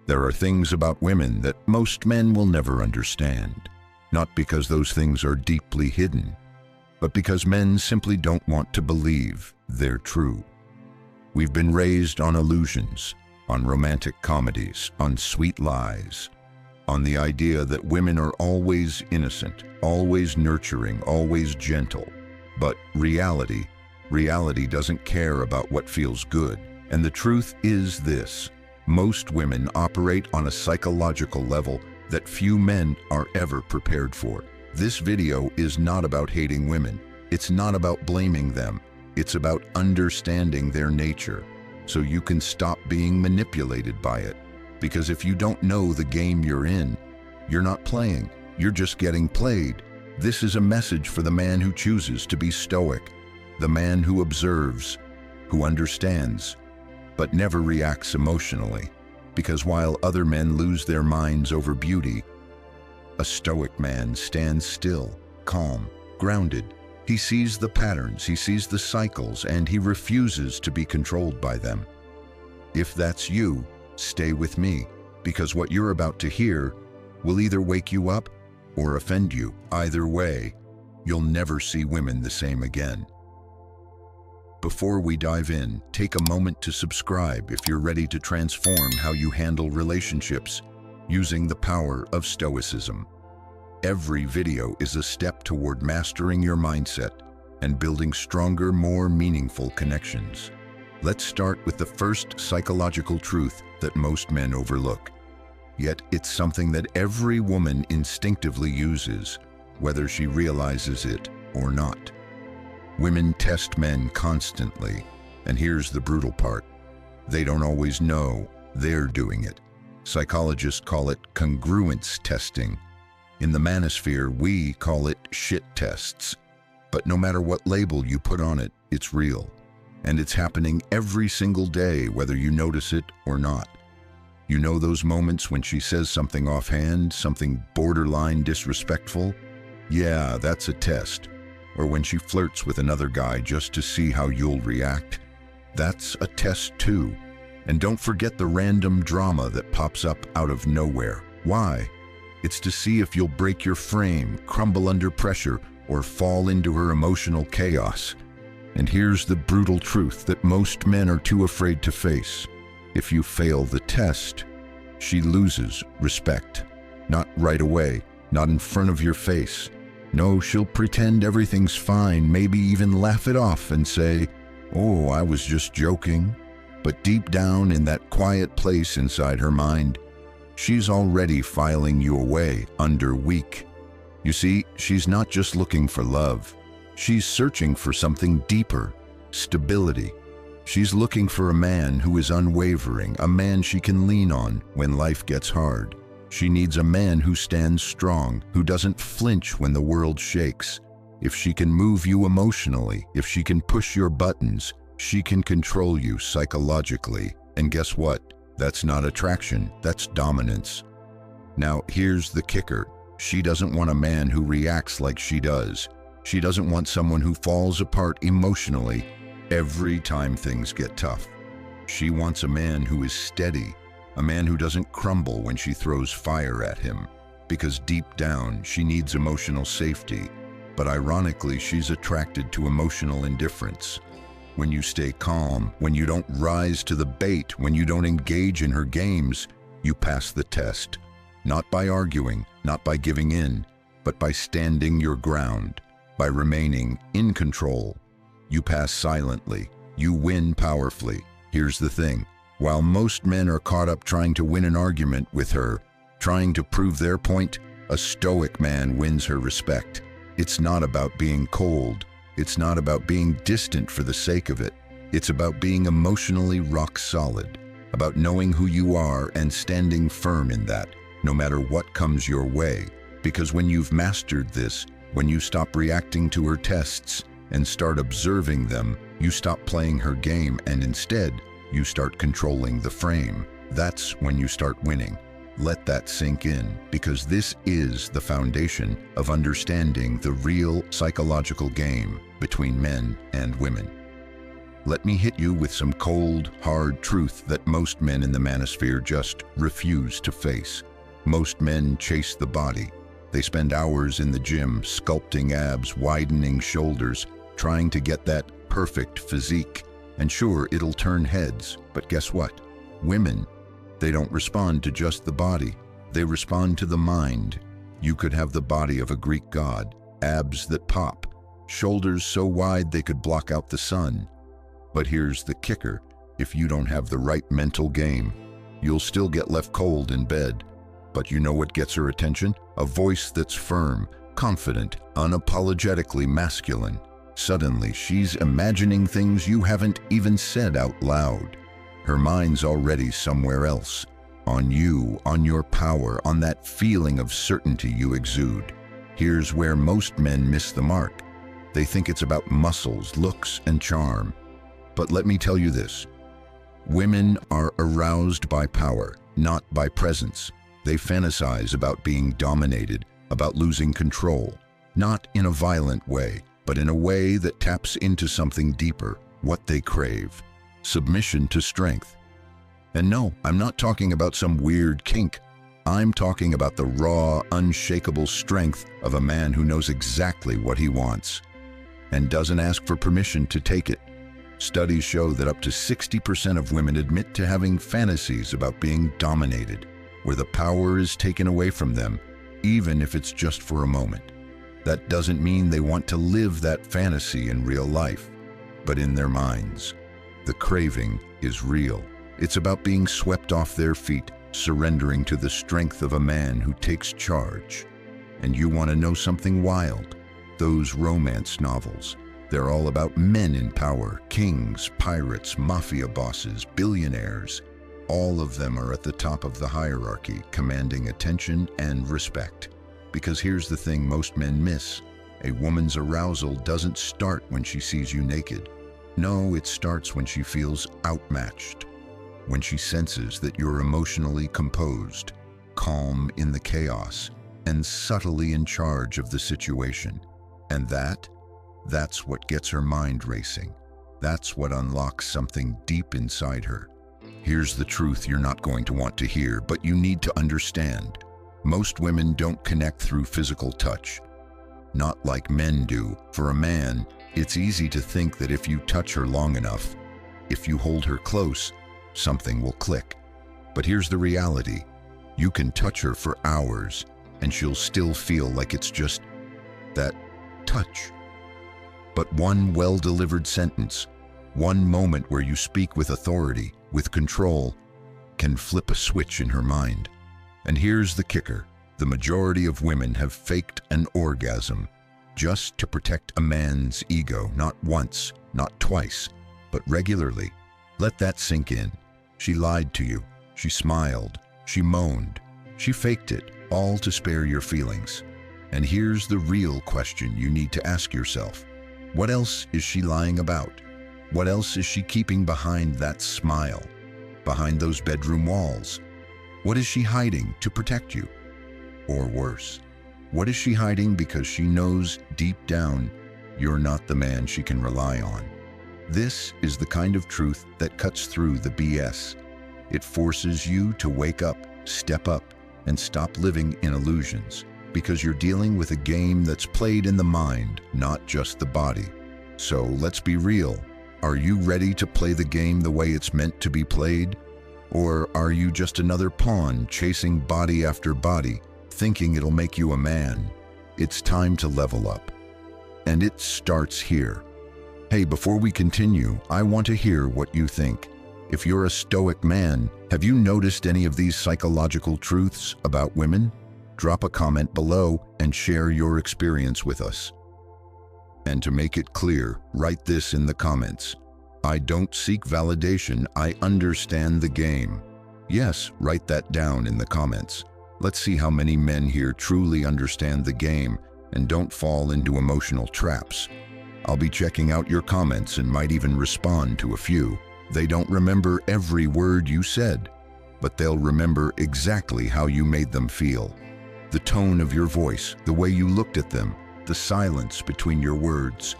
There are things about women that most men will never understand, not because those things are deeply hidden, but because men simply don't want to believe they're true. We've been raised on illusions, on romantic comedies, on sweet lies, on the idea that women are always innocent, always nurturing, always gentle. But reality doesn't care about what feels good. And the truth is this: most women operate on a psychological level that few men are ever prepared for. This video is not about hating women. It's not about blaming them. It's about understanding their nature so you can stop being manipulated by it. Because if you don't know the game you're in, you're not playing, you're just getting played. This is a message for the man who chooses to be stoic, the man who observes, who understands, but never reacts emotionally. Because while other men lose their minds over beauty, a stoic man stands still, calm, grounded. He sees the patterns, he sees the cycles, and he refuses to be controlled by them. If that's you, stay with me, because what you're about to hear will either wake you up or offend you. Either way, you'll never see women the same again. Before we dive in, take a moment to subscribe if you're ready to transform how you handle relationships using the power of Stoicism. Every video is a step toward mastering your mindset and building stronger, more meaningful connections. Let's start with the first psychological truth that most men overlook. Yet it's something that every woman instinctively uses, whether she realizes it or not. Women test men constantly, and here's the brutal part: they don't always know they're doing it. Psychologists call it congruence testing. In the manosphere, we call it shit tests. But no matter what label you put on it, it's real. And it's happening every single day, whether you notice it or not. You know those moments when she says something offhand, something borderline disrespectful? Yeah, that's a test. Or when she flirts with another guy just to see how you'll react? That's a test too. And don't forget the random drama that pops up out of nowhere. Why? It's to see if you'll break your frame, crumble under pressure, or fall into her emotional chaos. And here's the brutal truth that most men are too afraid to face. If you fail the test, she loses respect. Not right away, not in front of your face. No, she'll pretend everything's fine, maybe even laugh it off and say, "Oh, I was just joking." But deep down in that quiet place inside her mind, she's already filing you away under weak. You see, she's not just looking for love. She's searching for something deeper: stability. She's looking for a man who is unwavering, a man she can lean on when life gets hard. She needs a man who stands strong, who doesn't flinch when the world shakes. If she can move you emotionally, if she can push your buttons, she can control you psychologically. And guess what? That's not attraction, that's dominance. Now, here's the kicker. She doesn't want a man who reacts like she does. She doesn't want someone who falls apart emotionally every time things get tough. She wants a man who is steady, a man who doesn't crumble when she throws fire at him. Because deep down, she needs emotional safety. But ironically, she's attracted to emotional indifference. When you stay calm, when you don't rise to the bait, when you don't engage in her games, you pass the test. Not by arguing, not by giving in, but by standing your ground, by remaining in control. You pass silently. You win powerfully. Here's the thing. While most men are caught up trying to win an argument with her, trying to prove their point, a stoic man wins her respect. It's not about being cold. It's not about being distant for the sake of it. It's about being emotionally rock solid, about knowing who you are and standing firm in that, no matter what comes your way. Because when you've mastered this, when you stop reacting to her tests and start observing them, you stop playing her game and instead, you start controlling the frame. That's when you start winning. Let that sink in, because this is the foundation of understanding the real psychological game between men and women. let me hit you with some cold, hard truth that most men in the manosphere just refuse to face. Most men chase the body. They spend hours in the gym, sculpting abs, widening shoulders, trying to get that perfect physique. And sure, it'll turn heads, but guess what? Women, they don't respond to just the body. They respond to the mind. You could have the body of a Greek god, abs that pop, shoulders so wide they could block out the sun. But here's the kicker. If you don't have the right mental game, you'll still get left cold in bed. But you know what gets her attention? A voice that's firm, confident, unapologetically masculine. Suddenly, she's imagining things you haven't even said out loud. Her mind's already somewhere else. On you, on your power, on that feeling of certainty you exude. Here's where most men miss the mark. They think it's about muscles, looks, and charm. But let me tell you this. Women are aroused by power, not by presence. They fantasize about being dominated, about losing control. Not in a violent way, but in a way that taps into something deeper, what they crave. Submission to strength. And no, I'm not talking about some weird kink. I'm talking about the raw, unshakable strength of a man who knows exactly what he wants and doesn't ask for permission to take it. Studies show that up to 60% of women admit to having fantasies about being dominated, where the power is taken away from them, even if it's just for a moment. That doesn't mean they want to live that fantasy in real life, but in their minds. The craving is real. It's about being swept off their feet, surrendering to the strength of a man who takes charge. And you want to know something wild? Those romance novels. They're all about men in power, kings, pirates, mafia bosses, billionaires. All of them are at the top of the hierarchy, commanding attention and respect. Because here's the thing most men miss. A woman's arousal doesn't start when she sees you naked. No, it starts when she feels outmatched. When she senses that you're emotionally composed, calm in the chaos, and subtly in charge of the situation. And that's what gets her mind racing. That's what unlocks something deep inside her. Here's the truth you're not going to want to hear, but you need to understand. Most women don't connect through physical touch. Not like men do. For a man, it's easy to think that if you touch her long enough, if you hold her close, something will click. But here's the reality. You can touch her for hours, and she'll still feel like it's just that touch. But one well-delivered sentence, one moment where you speak with authority, with control, can flip a switch in her mind. And here's the kicker. The majority of women have faked an orgasm just to protect a man's ego, not once, not twice, but regularly. Let that sink in. She lied to you. She smiled. She moaned. She faked it, all to spare your feelings. And here's the real question you need to ask yourself. What else is she lying about? What else is she keeping behind that smile, behind those bedroom walls? What is she hiding to protect you? Or worse, what is she hiding because she knows deep down you're not the man she can rely on? This is the kind of truth that cuts through the BS. It forces you to wake up, step up, and stop living in illusions, because you're dealing with a game that's played in the mind, not just the body. So let's be real. Are you ready to play the game the way it's meant to be played? Or are you just another pawn chasing body after body, thinking it'll make you a man? It's time to level up. And it starts here. Hey, before we continue, I want to hear what you think. If you're a Stoic man, have you noticed any of these psychological truths about women? Drop a comment below and share your experience with us. And to make it clear, write this in the comments. I don't seek validation, I understand the game. Yes, write that down in the comments. Let's see how many men here truly understand the game and don't fall into emotional traps. I'll be checking out your comments and might even respond to a few. They don't remember every word you said, but they'll remember exactly how you made them feel. The tone of your voice, the way you looked at them, the silence between your words.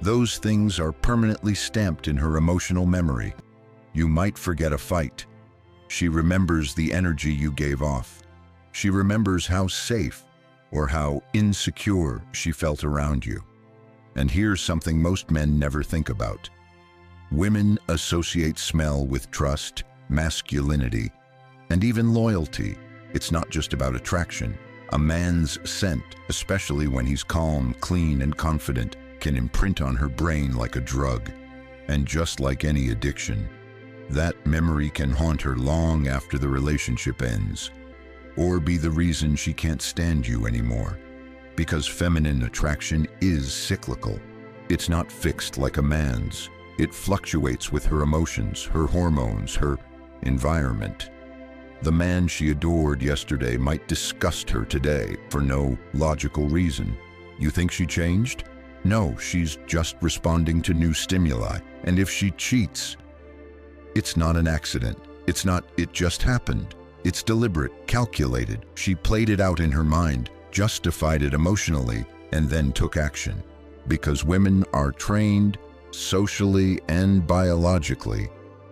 Those things are permanently stamped in her emotional memory. You might forget a fight. She remembers the energy you gave off. She remembers how safe or how insecure she felt around you. And here's something most men never think about. Women associate smell with trust, masculinity, and even loyalty. It's not just about attraction. A man's scent, especially when he's calm, clean, and confident, can imprint on her brain like a drug. And just like any addiction, that memory can haunt her long after the relationship ends, or be the reason she can't stand you anymore. Because feminine attraction is cyclical. It's not fixed like a man's. It fluctuates with her emotions, her hormones, her environment. The man she adored yesterday might disgust her today for no logical reason. You think she changed? No, she's just responding to new stimuli. And if she cheats, it's not an accident. It's not, it just happened. It's deliberate, calculated. She played it out in her mind, justified it emotionally, and then took action. Because women are trained, socially and biologically,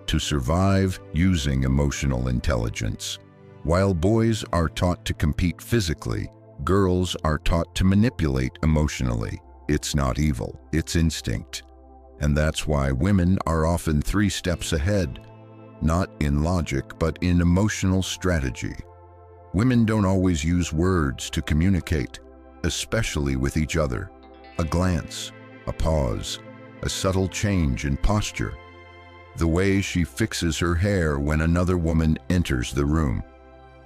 to survive using emotional intelligence. While boys are taught to compete physically, girls are taught to manipulate emotionally. It's not evil, it's instinct. And that's why women are often 3 steps ahead, not in logic, but in emotional strategy. Women don't always use words to communicate, especially with each other. A glance, a pause, a subtle change in posture. The way she fixes her hair when another woman enters the room.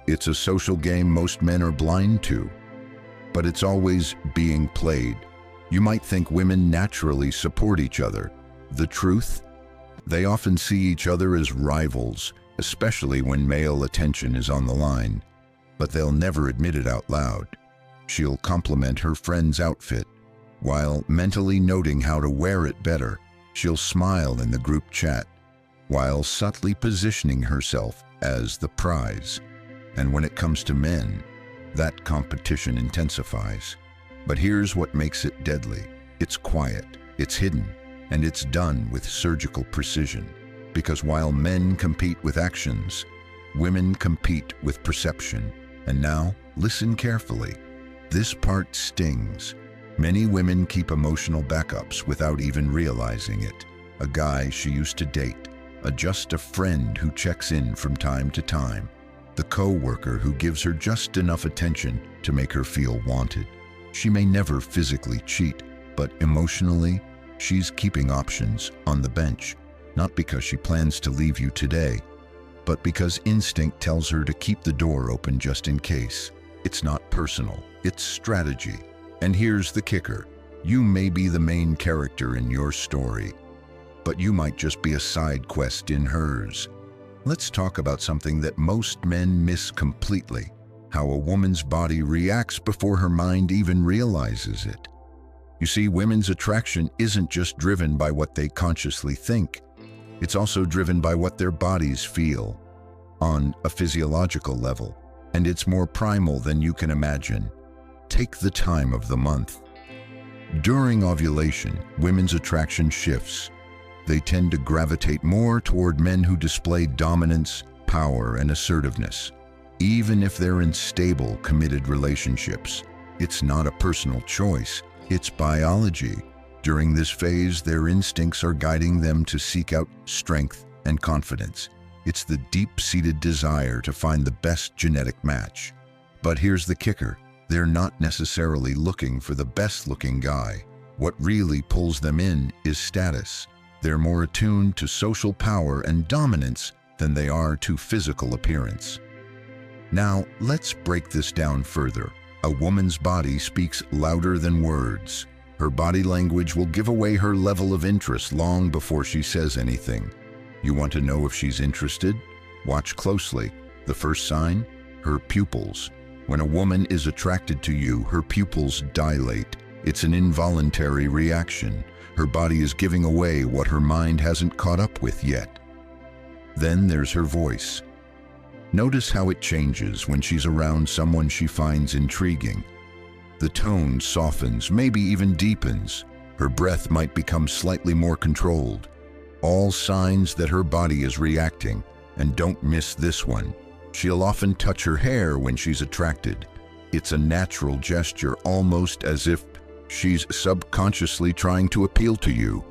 It's a social game most men are blind to, but it's always being played. You might think women naturally support each other. The truth? They often see each other as rivals, especially when male attention is on the line. But they'll never admit it out loud. She'll compliment her friend's outfit, while mentally noting how to wear it better. She'll smile in the group chat, while subtly positioning herself as the prize. And when it comes to men, that competition intensifies. But here's what makes it deadly. It's quiet, it's hidden, and it's done with surgical precision. Because while men compete with actions, women compete with perception. And now, listen carefully. This part stings. Many women keep emotional backups without even realizing it. A guy she used to date, just a friend who checks in from time to time, the co-worker who gives her just enough attention to make her feel wanted. She may never physically cheat, but emotionally, she's keeping options on the bench, not because she plans to leave you today, but because instinct tells her to keep the door open just in case. It's not personal, it's strategy. And here's the kicker. You may be the main character in your story, but you might just be a side quest in hers. Let's talk about something that most men miss completely. How a woman's body reacts before her mind even realizes it. You see, women's attraction isn't just driven by what they consciously think. It's also driven by what their bodies feel on a physiological level, and it's more primal than you can imagine. Take the time of the month. During ovulation, women's attraction shifts. They tend to gravitate more toward men who display dominance, power, and assertiveness. Even if they're in stable, committed relationships, it's not a personal choice, it's biology. During this phase, their instincts are guiding them to seek out strength and confidence. It's the deep-seated desire to find the best genetic match. But here's the kicker. They're not necessarily looking for the best-looking guy. What really pulls them in is status. They're more attuned to social power and dominance than they are to physical appearance. Now, let's break this down further. A woman's body speaks louder than words. Her body language will give away her level of interest long before she says anything. You want to know if she's interested? Watch closely. The first sign? Her pupils. When a woman is attracted to you, her pupils dilate. It's an involuntary reaction. Her body is giving away what her mind hasn't caught up with yet. Then there's her voice. Notice how it changes when she's around someone she finds intriguing. The tone softens, maybe even deepens. Her breath might become slightly more controlled. All signs that her body is reacting. And don't miss this one. She'll often touch her hair when she's attracted. It's a natural gesture, almost as if she's subconsciously trying to appeal to you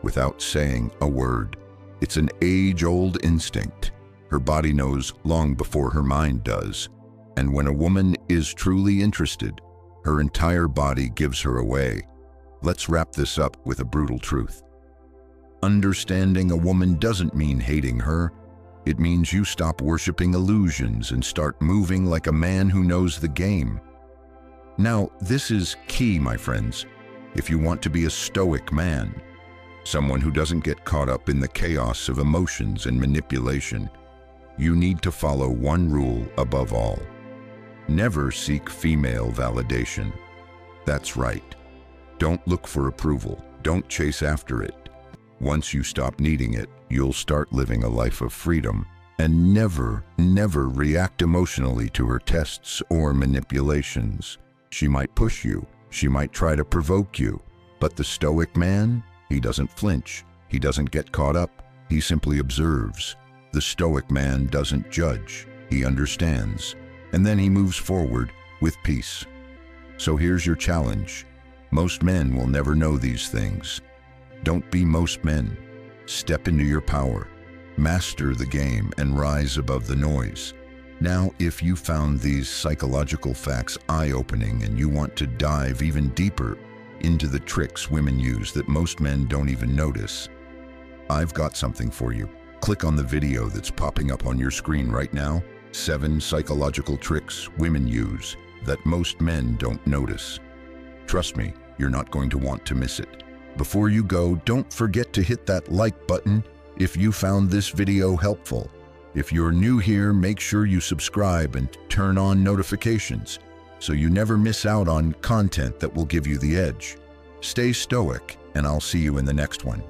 without saying a word. It's an age-old instinct. Her body knows long before her mind does. And when a woman is truly interested, her entire body gives her away. Let's wrap this up with a brutal truth. Understanding a woman doesn't mean hating her. It means you stop worshiping illusions and start moving like a man who knows the game. Now, this is key, my friends, if you want to be a stoic man, someone who doesn't get caught up in the chaos of emotions and manipulation. You need to follow one rule above all. Never seek female validation. That's right. Don't look for approval. Don't chase after it. Once you stop needing it, you'll start living a life of freedom. And never react emotionally to her tests or manipulations. She might push you. She might try to provoke you. But the stoic man, he doesn't flinch. He doesn't get caught up. He simply observes. The stoic man doesn't judge. He understands. And then he moves forward with peace. So here's your challenge. Most men will never know these things. Don't be most men. Step into your power. Master the game and rise above the noise. Now, if you found these psychological facts eye-opening and you want to dive even deeper into the tricks women use that most men don't even notice, I've got something for you. Click on the video that's popping up on your screen right now. 7 psychological tricks women use that most men don't notice. Trust me, you're not going to want to miss it. Before you go, don't forget to hit that like button if you found this video helpful. If you're new here, make sure you subscribe and turn on notifications so you never miss out on content that will give you the edge. Stay stoic, and I'll see you in the next one.